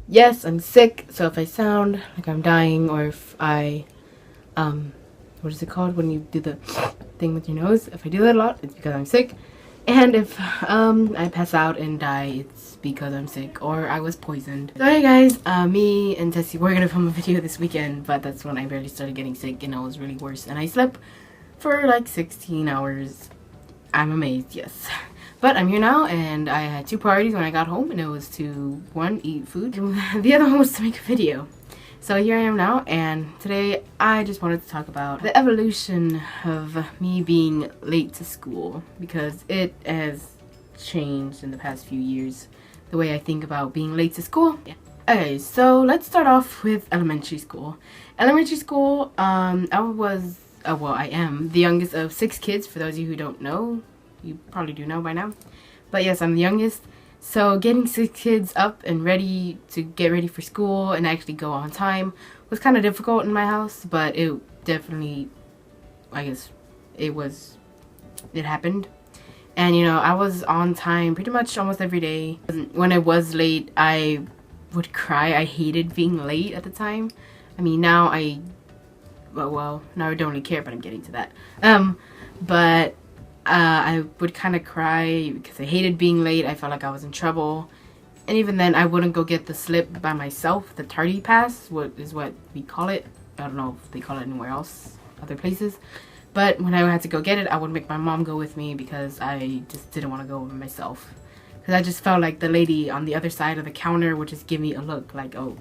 yes, I'm sick, so if I sound like I'm dying or if I, what is it called when you do the thing with your nose? If I do that a lot, it's because I'm sick. And if, I pass out and die, it's because I'm sick or I was poisoned. So hey guys, me and Tessie, we're gonna film a video this weekend, but that's when I barely started getting sick and it was really worse. And I slept for like 16 hours. I'm amazed, yes. But I'm here now, and I had two priorities when I got home, and it was to, one, eat food, and the other one was to make a video. So here I am now, and today I just wanted to talk about the evolution of me being late to school, because it has changed in the past few years, the way I think about being late to school. Yeah. Okay, so let's start off with elementary school. Elementary school, I am the youngest of 6 kids, for those of you who don't know. You probably do know by now. But yes, I'm the youngest. So getting 6 kids up and ready to get ready for school and actually go on time was kind of difficult in my house, but it definitely, I guess, it happened. And you know, I was on time pretty much almost every day. When I was late, I would cry. I hated being late at the time. I mean, now now I don't really care, but I'm getting to that. But I would kind of cry because I hated being late. I felt like I was in trouble. And even then, I wouldn't go get the slip by myself, the tardy pass, what we call it. I don't know if they call it anywhere else, other places. But when I had to go get it, I would make my mom go with me because I just didn't want to go by myself. Because I just felt like the lady on the other side of the counter would just give me a look like, oh,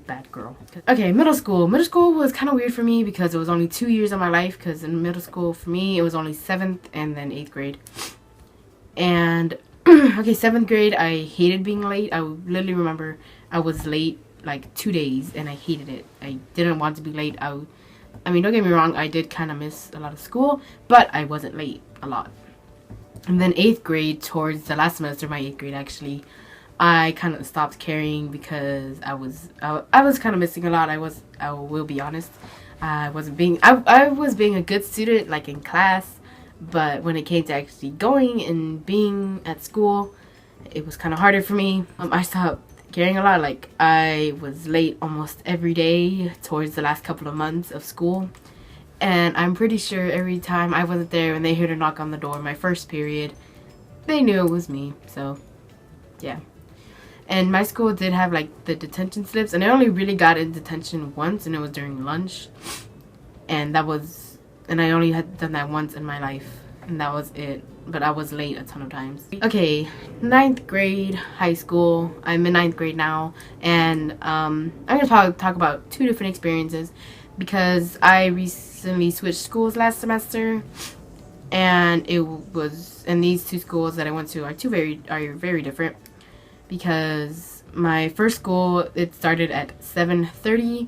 bad girl. Okay, middle school. Middle school was kind of weird for me because it was only 2 years of my life, because in middle school for me it was only 7th and then 8th grade. And okay, 7th grade I hated being late. I literally remember I was late like 2 days and I hated it. I didn't want to be late. I mean, don't get me wrong, I did kind of miss a lot of school, but I wasn't late a lot. And then 8th grade, towards the last semester of my 8th grade actually, I kind of stopped caring because I was kind of missing a lot. I will be honest. I was being a good student, like in class, but when it came to actually going and being at school, it was kind of harder for me. I stopped caring a lot. Like, I was late almost every day towards the last couple of months of school. And I'm pretty sure every time I wasn't there and they heard a knock on the door my first period, they knew it was me. So, yeah. And my school did have like the detention slips, and I only really got in detention once, and it was during lunch. And I only had done that once in my life, and that was it. But I was late a ton of times. Okay, 9th grade, high school. I'm in 9th grade now, and I'm gonna talk about 2 different experiences because I recently switched schools last semester, and these 2 schools that I went to are very different. Because my first school, it started at 7:30,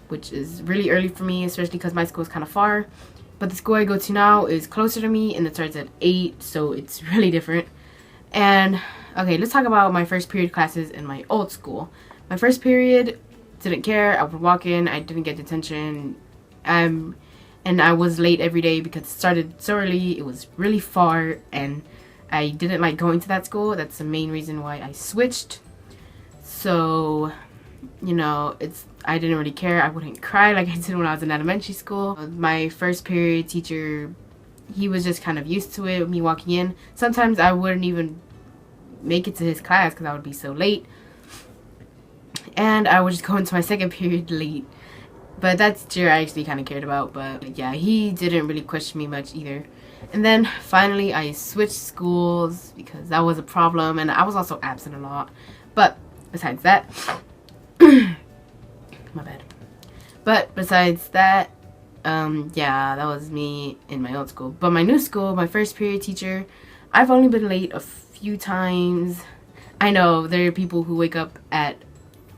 which is really early for me, especially because my school is kind of far. But the school I go to now is closer to me, and it starts at 8, so it's really different. And okay, let's talk about my first period classes in my old school. My first period, didn't care. I would walk in, I didn't get detention, and I was late every day because it started so early. It was really far, and I didn't like going to that school. That's the main reason why I switched. So, you know, I didn't really care. I wouldn't cry like I did when I was in elementary school. My first period teacher, he was just kind of used to it, me walking in. Sometimes I wouldn't even make it to his class because I would be so late. And I would just go into my second period late. But that teacher I actually kind of cared about. But yeah, he didn't really question me much either. And then finally I switched schools because that was a problem, and I was also absent a lot. But besides that, my bad. But besides that, yeah, that was me in my old school. But my new school, my first period teacher, I've only been late a few times. I know there are people who wake up at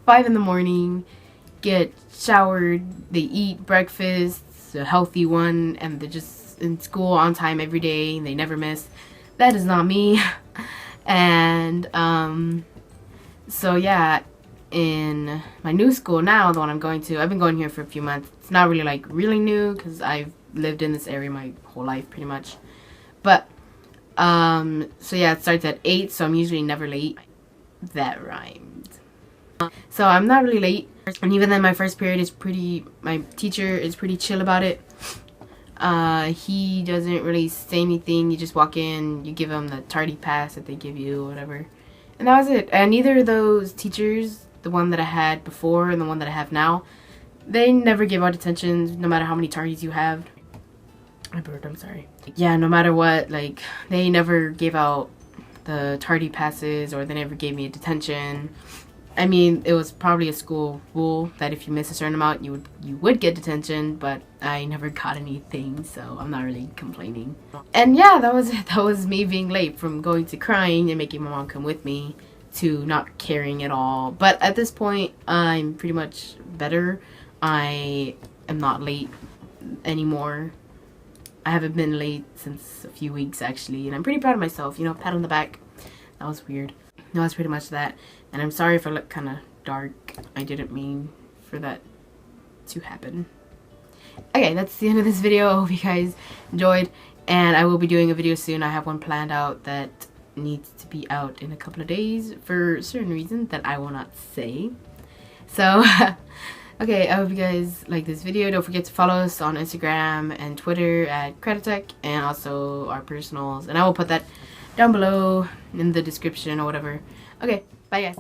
5 in the morning, get showered, they eat breakfast, a healthy one, and they're just in school on time every day and they never miss. That is not me. And so yeah, in my new school now, the one I'm going to, I've been going here for a few months. It's not really like really new because I've lived in this area my whole life pretty much. But so yeah, it starts at 8, so I'm usually never late. That rhymed. So I'm not really late. And even then, my first period is my teacher is pretty chill about it. He doesn't really say anything. You just walk in, you give him the tardy pass that they give you, whatever. And that was it. And neither of those teachers, the one that I had before and the one that I have now, they never give out detentions, no matter how many tardies you have. I burped, I'm sorry. Yeah, no matter what, like, they never gave out the tardy passes, or they never gave me a detention. I mean, it was probably a school rule that if you miss a certain amount, you would get detention, but I never got anything, so I'm not really complaining. And yeah, that was it. That was me being late, from going to crying and making my mom come with me to not caring at all. But at this point, I'm pretty much better. I am not late anymore. I haven't been late since a few weeks, actually, and I'm pretty proud of myself, you know, pat on the back. That was weird. No, that's pretty much that. And I'm sorry if I look kind of dark. I didn't mean for that to happen. Okay, that's the end of this video. I hope you guys enjoyed, and I will be doing a video soon. I have one planned out that needs to be out in a couple of days for a certain reason that I will not say. So okay, I hope you guys like this video. Don't forget to follow us on Instagram and Twitter at Creditech, and also our personals, and I will put that down below in the description or whatever. Okay, bye guys.